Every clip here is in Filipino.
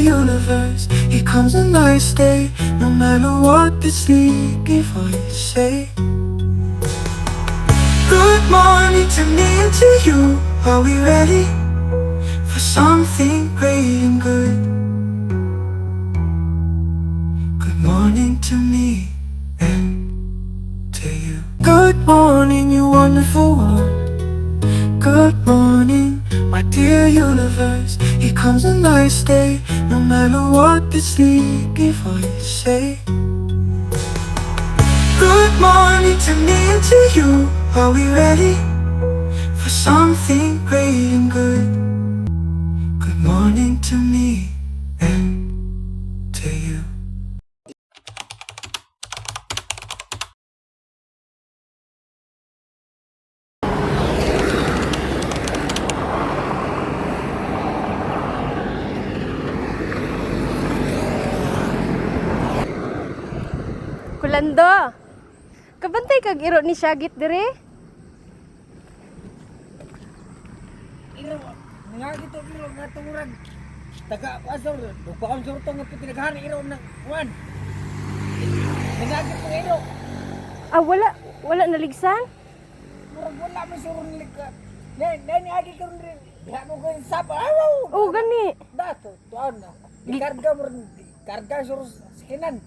universe. Here comes a nice day, no matter what the sleepy voice say. Good morning to me and to you. Are we ready for something great and good? Good morning to me and to you. Good morning, you wonderful one. Good morning, my dear universe. Here comes a nice day, no matter what the sleepy voice say. Good morning to me and to you. Are we ready for something great and good? Good morning to me and to you. Kulando, kabantay kag iro ni Syagit dire? Iro, nga gito iro nga tungurag. Taga pasor, bukaon surto nga pinaghan iro na kuan. Nga gito iro. Ah, wala naligsan? Murag wala man surong lika. Nay agi karon rin. Diha mo ko sapa. Aw. Oh, gani. Dato, tuan na. Dikarga mo rin. Karga sur skinan.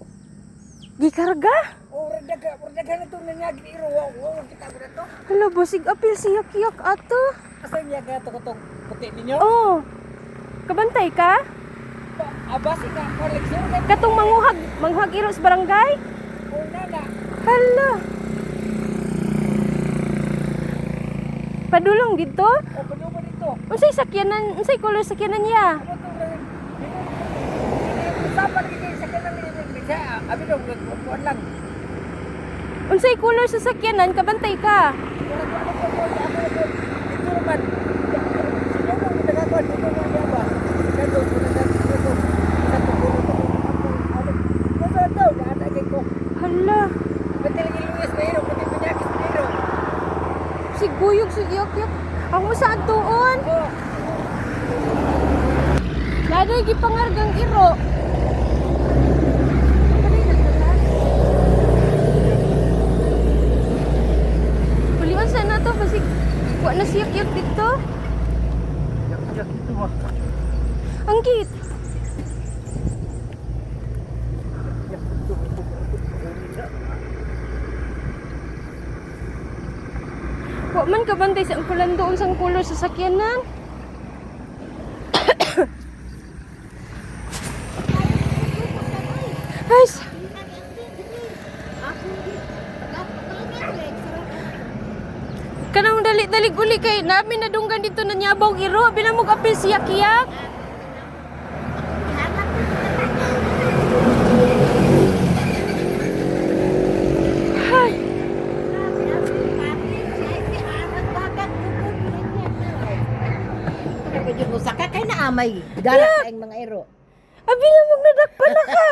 Gikarga? Oh, redaga na to nanyagi iro. Wow, kita mo na to. Hala, busig apil siyak-yak ato. Asa niya gato katong puti ninyo? Oh, kabantay ka? Abasi ka, koleksyon ka. Katong manguhag iro sa barangay? Oh, nana. Hala. Padulong dito? O, pano ba dito? Unsay sakyanan, unsay color sakyanan niya? Ano to rin? Usapan kayo sa kanang siya, abi daw, nagpupuan lang. Unsay color sa sakyanan, kabantay ka? Pero ano po po, dito naman. Siguro mo nagagawa, dito nga niya ba? Dito, dito. Sa daw, naanagay ko. Hala. Pati lang iluwis na hiro, pati pinyakis na hiro. Siguyog, siyak-yak. Ako sa atuon. Oh, Ladoy gipangargang iro. Puliwan sana to kasi wa na siyak-yak dito. yak ito ba? Ang cute. Wa man kabantay sa kulando unsang color sa sakyanan. Guys, kanang dali-dali uli kay namin nadunggan dito na nyabaw iro binamog apil siyak-yak. Hay, Saka kay na amay. Dara kaing mga ero. abi lamog nadakpan na ka.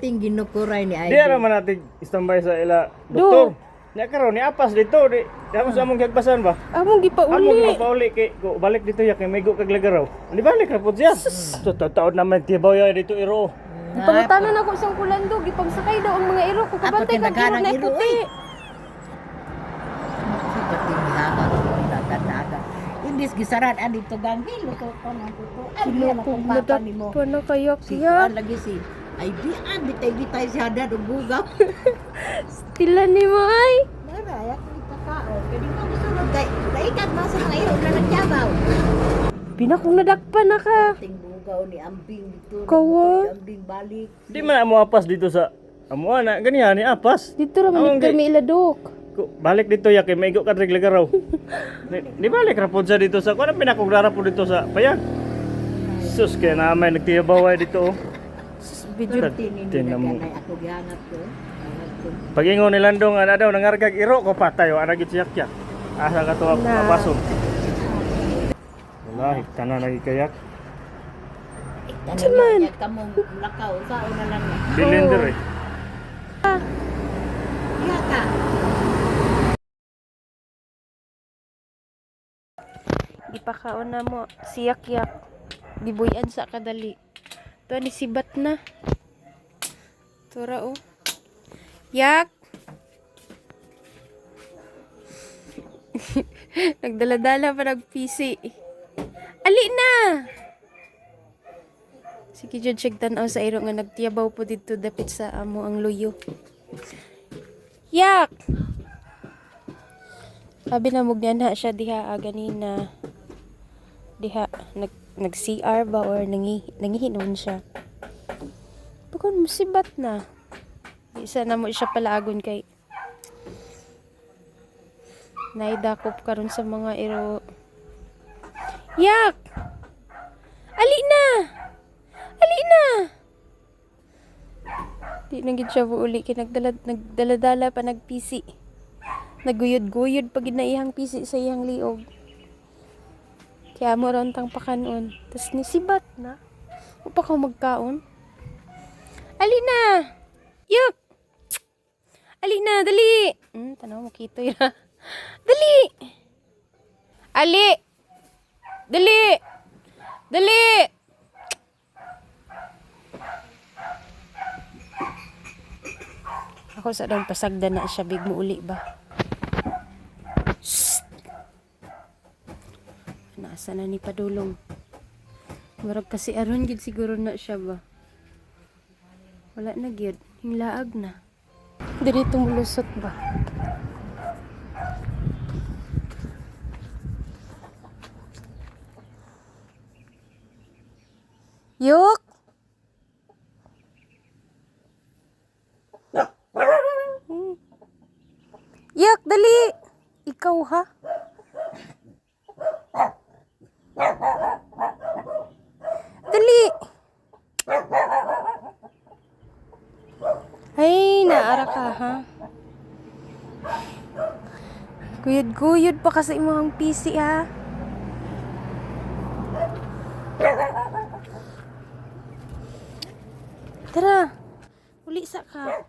Ting ginukuray ni Di Ivy. naman natin istambay sa ila doktor. Nya karon ni apas dito di. Damo sa among gagbasan ba? Among Among gipauli. pauli kay ko balik dito ya kay may go kag lagaraw. Di balik ra pud siya. So taon naman tibaw ya dito iro. Gipangutanan ako isang kulando gipagsakay daw ang mga iro ko kabantay Ako kag iro tinaganang na iro, puti. Sibat din hanga ko daga. Indis gisaran ani to gangil to kon ang puto. Ay Sino na ko kung papa nadakpan nimo. na kayak Si yak. Juan lagi si Ivy bitay si hada do bugaw. Tila ni mo ay. Dara ya kita kao. Kadi mo gusto kay daikat mo sa mga iro na nagjabaw. Pinakong nadakpan na ka. Ting bugaw ni ambing dito. Kawa. Ambing balik. Di man amo apas dito sa amo na ganiya ni apas. Dito ra Among man kami iladok. Balik dito ya kay may go kag lagaraw. Di balik ra pud siya dito sa kuan pinakog ra pud dito sa payag. Sus kay na may nagtibaw ay dito. Video Tinin Tinan mo. nila ako gihangat ko. Hangat ko. Pagingon ni Landong ana daw nangargag iro ko patay ana gid siyak yak. Asa ka to Na. apason. Wala tanan lagi kayak. Timan. Tanong kamong lakaw sa una lang. Cylinder eh. Iya ka. Ipakaon na mo siyak-yak. gibuyan sa kadali. To ni sibat na. Tura oh. Yak. Nagdala-dala pa nag-PC. Ali na. Sige jud check tan-aw sa iro nga nagtiyabaw po dito dapit sa amo ang luyo. Yak. Sabi na mugnan siya diha ganina. Diha nag CR ba or nangihinon siya. Pagod musibat na. Isa na mo siya palaagon kay naidakop karon sa mga iro. Yak! Ali na! Ali na! Di na gid siya uli kay nagdala-dala pa nag-PC. Naguyod-guyod pag ginaihang PC sa iyang liog. Kaya mo ron tang pakanon. Tas nisibat na. Upa ka magkaon. Ali na! Yak! Ali na, dali! Tanaw mo kito yun. Dali! Ali! Dali! Dali! Ako sa doon pasagda na siya, big mo uli ba? Shhh! Nasa na ni Padulong. Murag kasi aron gid siguro na siya ba? Wala na gid, hinglaag na. Dili tumulusot ba? Yok! Yak, dali! Ikaw ha? Dali! Ay, naara ka ha? Guyod-guyod pa kasi imong PC ha? Tara, uli sa ka.